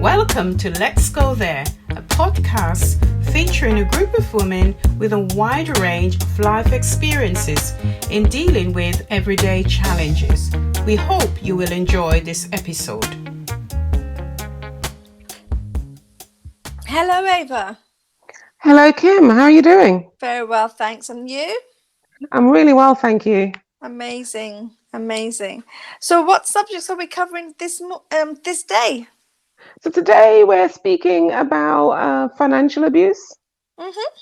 Welcome to Let's Go There, a podcast featuring a group of women with a wide range of life experiences in dealing with everyday challenges. We hope you will enjoy this episode. Hello, Ava. Hello, Kim. How are you doing? Very well, thanks. And you? I'm really well, thank you. Amazing, amazing. So, what subjects are we covering this day? So today we're speaking about financial abuse. Mm-hmm.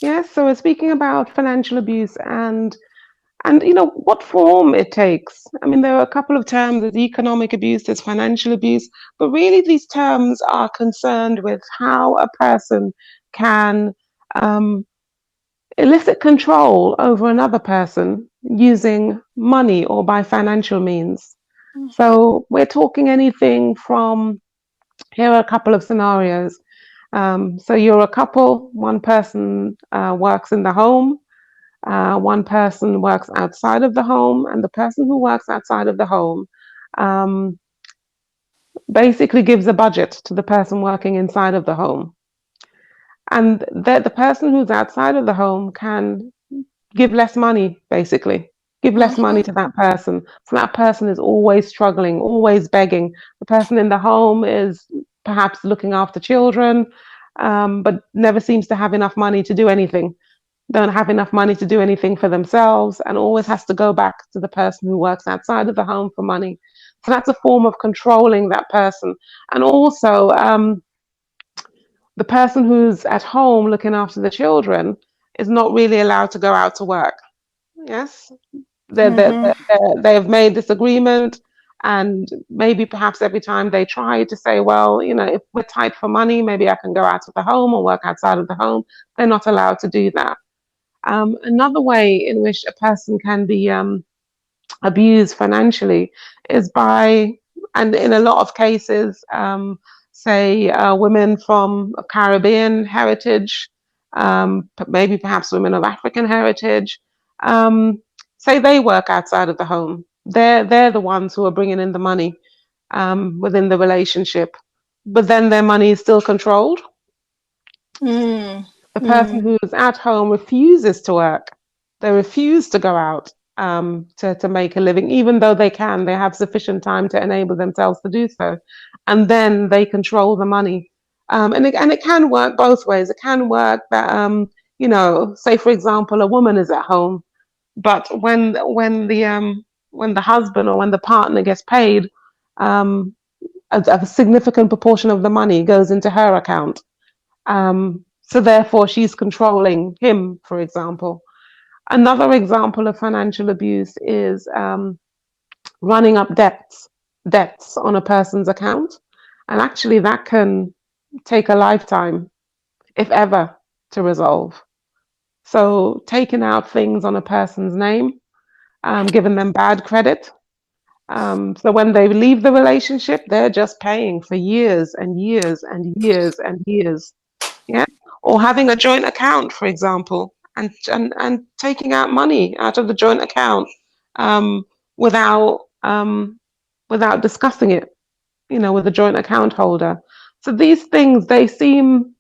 Yes, so we're speaking about financial abuse and what form it takes. I mean, there are a couple of terms: there's economic abuse, there's financial abuse, but really these terms are concerned with how a person can elicit control over another person using money or by financial means. Mm-hmm. So we're talking anything from, here are a couple of scenarios. So you're a couple, one person works in the home, one person works outside of the home, and the person who works outside of the home basically gives a budget to the person working inside of the home. And the person who's outside of the home can give less money, basically. Give less money to that person. So that person is always struggling, always begging. The person in the home is perhaps looking after children, but never seems to have enough money to do anything. Don't have enough money to do anything for themselves, and always has to go back to the person who works outside of the home for money. So that's a form of controlling that person. And also, the person who's at home looking after the children is not really allowed to go out to work. Yes, they've made this agreement, and maybe perhaps every time they try to say, well, if we're tight for money, maybe I can go out of the home or work outside of the home, they're not allowed to do that. Another way in which a person can be abused financially is by, and in a lot of cases, say women from Caribbean heritage, maybe perhaps women of African heritage, say they work outside of the home. They're the ones who are bringing in the money within the relationship, but then their money is still controlled. The person who's at home refuses to work. They refuse to go out to make a living, even though they have sufficient time to enable themselves to do so. And then they control the money. And it can work both ways. It can work that, say, for example, a woman is at home, but when the husband or when the partner gets paid, a significant proportion of the money goes into her account. So therefore, she's controlling him, for example. Another example of financial abuse is running up debts on a person's account. And actually, that can take a lifetime, if ever, to resolve. So taking out things on a person's name, giving them bad credit. So when they leave the relationship, they're just paying for years and years and years and years. Yeah. Or having a joint account, for example, and taking out money out of the joint account without discussing it, with the joint account holder. So these things, they seem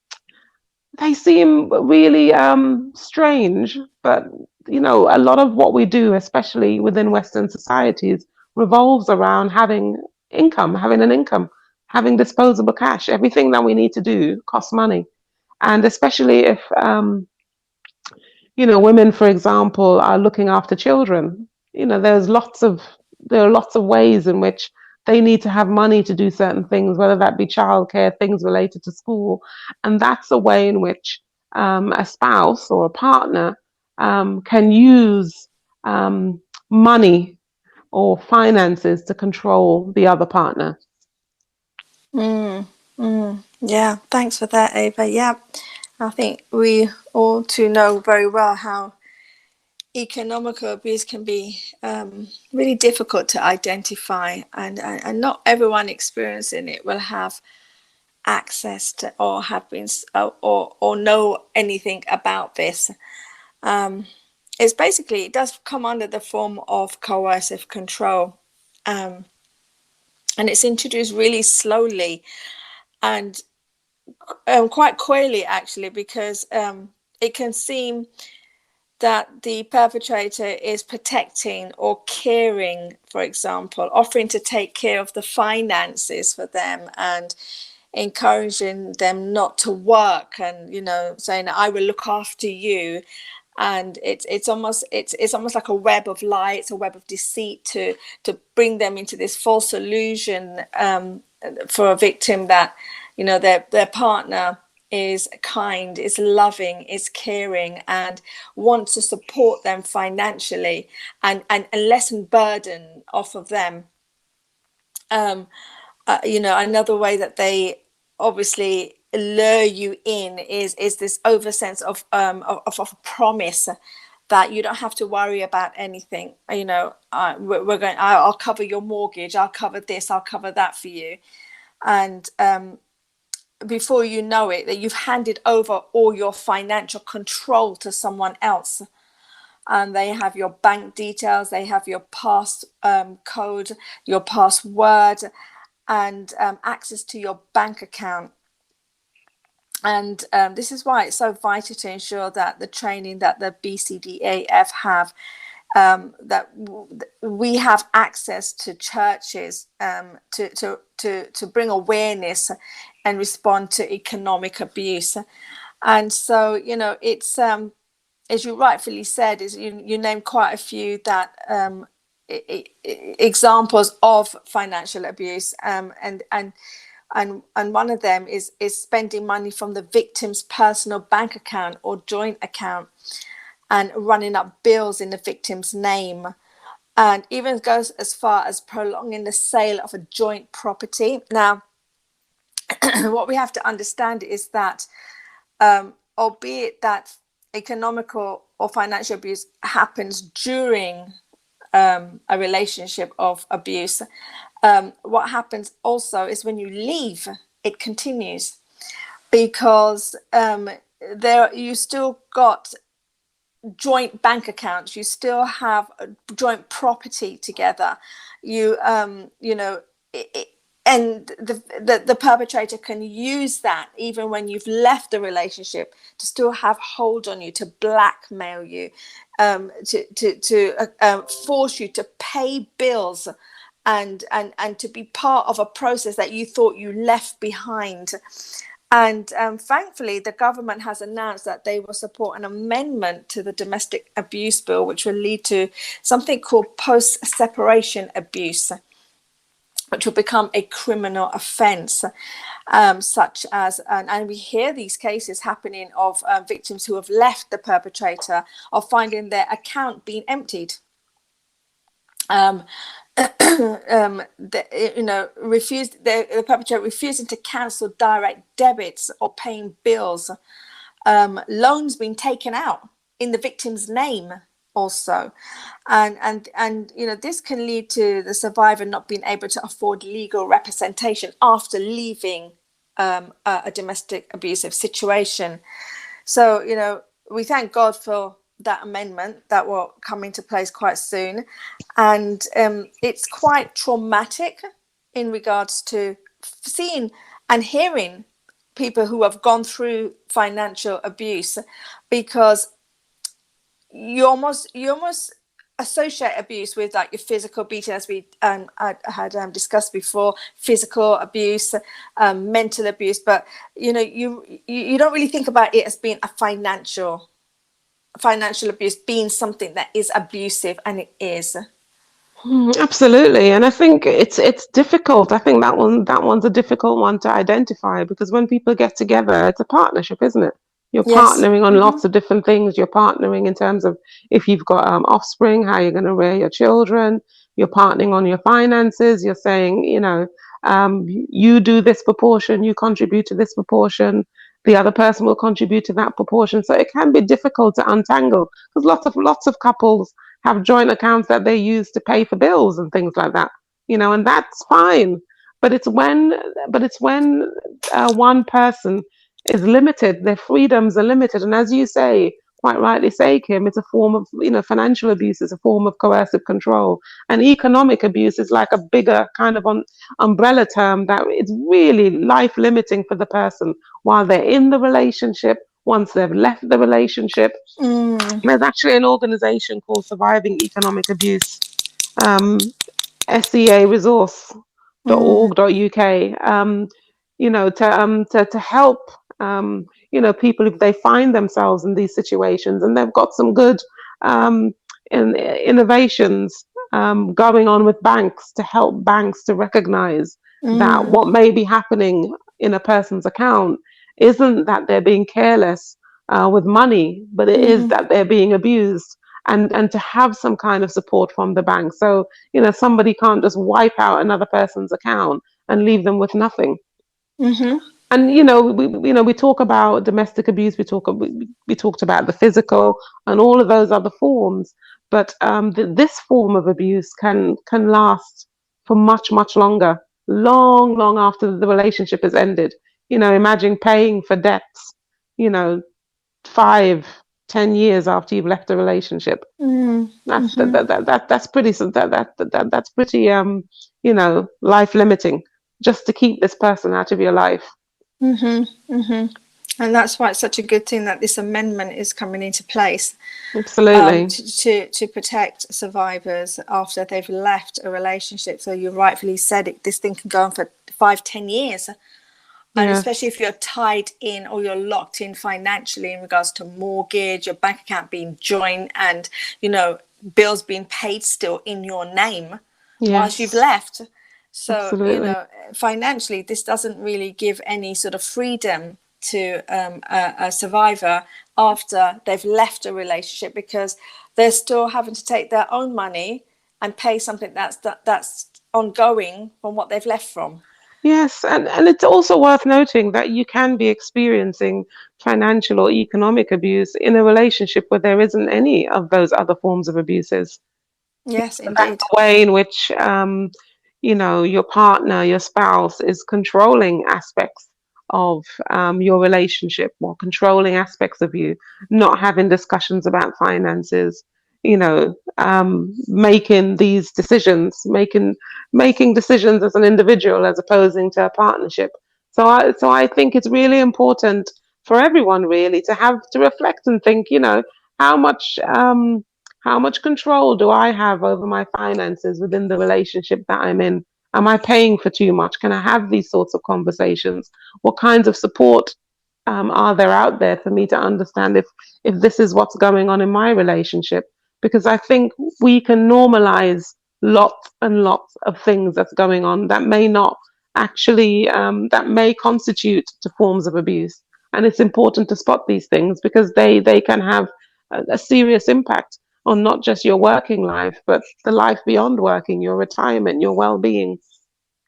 really strange, but a lot of what we do, especially within Western societies, revolves around having an income, having disposable cash. Everything that we need to do costs money. And especially if, women, for example, are looking after children, there are lots of ways in which they need to have money to do certain things, whether that be childcare, things related to school. And that's a way in which a spouse or a partner can use money or finances to control the other partner. Yeah, thanks for that, Ava. Yeah, I think we all too know very well how economical abuse can be really difficult to identify, and not everyone experiencing it will have access to or have been or know anything about this. It's basically, it does come under the form of coercive control, and it's introduced really slowly. and quite coyly actually, because it can seem that the perpetrator is protecting or caring, for example, offering to take care of the finances for them and encouraging them not to work, and saying, I will look after you. And it's almost like a web of lie, it's a web of deceit to bring them into this false illusion, for a victim, that their partner is kind, is loving, is caring, and wants to support them financially and lessen burden off of them. Another way that they obviously lure you in is this over sense of a promise that you don't have to worry about anything. I'll cover your mortgage, I'll cover this, I'll cover that for you. And before you know it, that you've handed over all your financial control to someone else, and they have your bank details, they have your pass code, your password, and access to your bank account. And this is why it's so vital to ensure that the training that the BCDAF have, that we have access to churches, to bring awareness and respond to economic abuse. And so, it's as you rightfully said, is you named quite a few that examples of financial abuse, and one of them is spending money from the victim's personal bank account or joint account and running up bills in the victim's name, and even goes as far as prolonging the sale of a joint property. Now, what we have to understand is that, albeit that economical or financial abuse happens during a relationship of abuse, what happens also is when you leave, it continues, because there you still got joint bank accounts, you still have joint property together, and the perpetrator can use that even when you've left the relationship to still have hold on you, to blackmail you, to force you to pay bills, and to be part of a process that you thought you left behind. And thankfully, the government has announced that they will support an amendment to the domestic abuse bill, which will lead to something called post-separation abuse, which will become a criminal offence, such as, and we hear these cases happening of victims who have left the perpetrator, of finding their account being emptied. The perpetrator refusing to cancel direct debits or paying bills, loans being taken out in the victim's name also, and this can lead to the survivor not being able to afford legal representation after leaving a domestic abusive situation. So we thank God for that amendment that will come into place quite soon, and it's quite traumatic in regards to seeing and hearing people who have gone through financial abuse, because you almost associate abuse with like your physical beating, as we had discussed before, physical abuse, mental abuse, but you don't really think about it as being a financial abuse being something that is abusive, and it is. Absolutely, and I think it's difficult. I think that one's a difficult one to identify, because when people get together, it's a partnership, isn't it? You're Yes. partnering on lots of different things. You're partnering in terms of if you've got offspring, how you're going to rear your children. You're partnering on your finances. You're saying, you do this proportion, you contribute to this proportion. The other person will contribute to that proportion. So it can be difficult to untangle, because lots of couples have joint accounts that they use to pay for bills and things like that, and that's fine. But it's when one person is limited, their freedoms are limited, and as you say, quite rightly say, Kim, it's a form of, financial abuse is a form of coercive control. And economic abuse is like a bigger kind of umbrella term that it's really life limiting for the person while they're in the relationship, once they've left the relationship. There's actually an organization called Surviving Economic Abuse, searesource.org.uk, to help, people if they find themselves in these situations. And they've got some good innovations going on with banks to help banks to recognize that what may be happening in a person's account isn't that they're being careless with money, but it is that they're being abused. And to have some kind of support from the bank. So, somebody can't just wipe out another person's account and leave them with nothing. And we talk about domestic abuse. We talked about the physical and all of those other forms. But this form of abuse can last for much, much longer, long after the relationship has ended. Imagine paying for debts, 5-10 years after you've left a relationship. That's that's pretty that's pretty life limiting, just to keep this person out of your life. And that's why it's such a good thing that this amendment is coming into place. Absolutely. To protect survivors after they've left a relationship. So you rightfully said it, this thing can go on for 5-10 years. And especially if you're tied in or you're locked in financially in regards to mortgage, your bank account being joined, and bills being paid still in your name whilst you've left. So absolutely. Financially, this doesn't really give any sort of freedom to a survivor after they've left a relationship, because they're still having to take their own money and pay something that's ongoing from what they've left from. Yes, and it's also worth noting that you can be experiencing financial or economic abuse in a relationship where there isn't any of those other forms of abuses. Yes, That's indeed. the way in which your partner, your spouse is controlling aspects of your relationship, or controlling aspects of you, not having discussions about finances, making these decisions, making decisions as an individual as opposing to a partnership. So I think it's really important for everyone really to reflect and think, how much control do I have over my finances within the relationship that I'm in? Am I paying for too much? Can I have these sorts of conversations? What kinds of support are there out there for me to understand if this is what's going on in my relationship? Because I think we can normalize lots and lots of things that's going on that may not actually that may constitute to forms of abuse. And it's important to spot these things, because they can have a serious impact on not just your working life, but the life beyond working, your retirement, your well-being.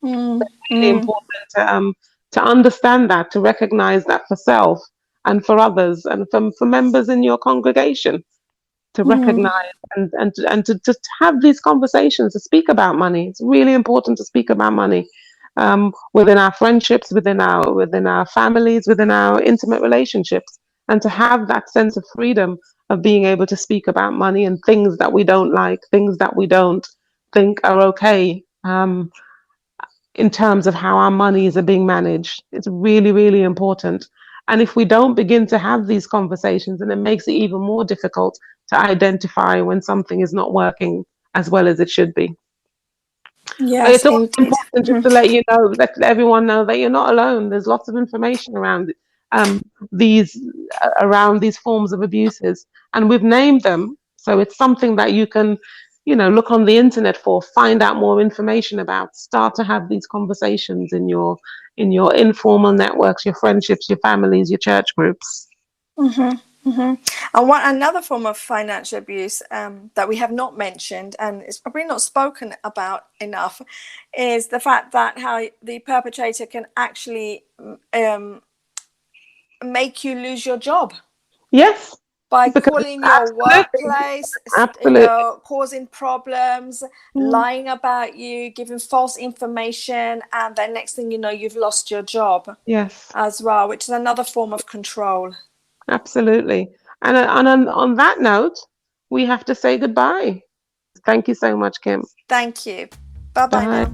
It's really important to understand that, to recognize that for self and for others, and for members in your congregation, to recognize and to just have these conversations, to speak about money. It's really important to speak about money within our friendships, within our families, within our intimate relationships, and to have that sense of freedom of being able to speak about money and things that we don't like, things that we don't think are okay, in terms of how our monies are being managed. It's really, really important. And if we don't begin to have these conversations, then it makes it even more difficult to identify when something is not working as well as it should be. Yes, it's also indeed. important just to let everyone know that you're not alone. There's lots of information around these forms of abuses, and we've named them. So it's something that you can, look on the internet for, find out more information about, start to have these conversations in your informal networks, your friendships, your families, your church groups. And another form of financial abuse that we have not mentioned, and it's probably not spoken about enough, is the fact that how the perpetrator can actually make you lose your job. Yes. By calling your workplace, causing problems, lying about you, giving false information, and then next thing you know, you've lost your job. Yes. As well, which is another form of control. Absolutely. And on that note, we have to say goodbye. Thank you so much, Kim. Thank you. Bye-bye Bye. now.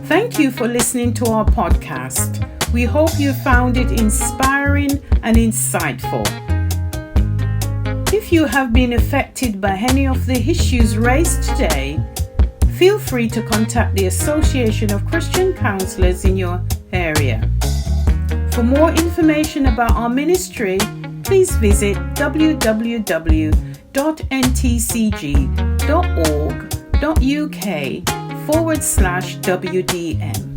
Thank you for listening to our podcast. We hope you found it inspiring and insightful. If you have been affected by any of the issues raised today, feel free to contact the Association of Christian Counselors in your area. For more information about our ministry, please visit www.ntcg.org.uk/WDM.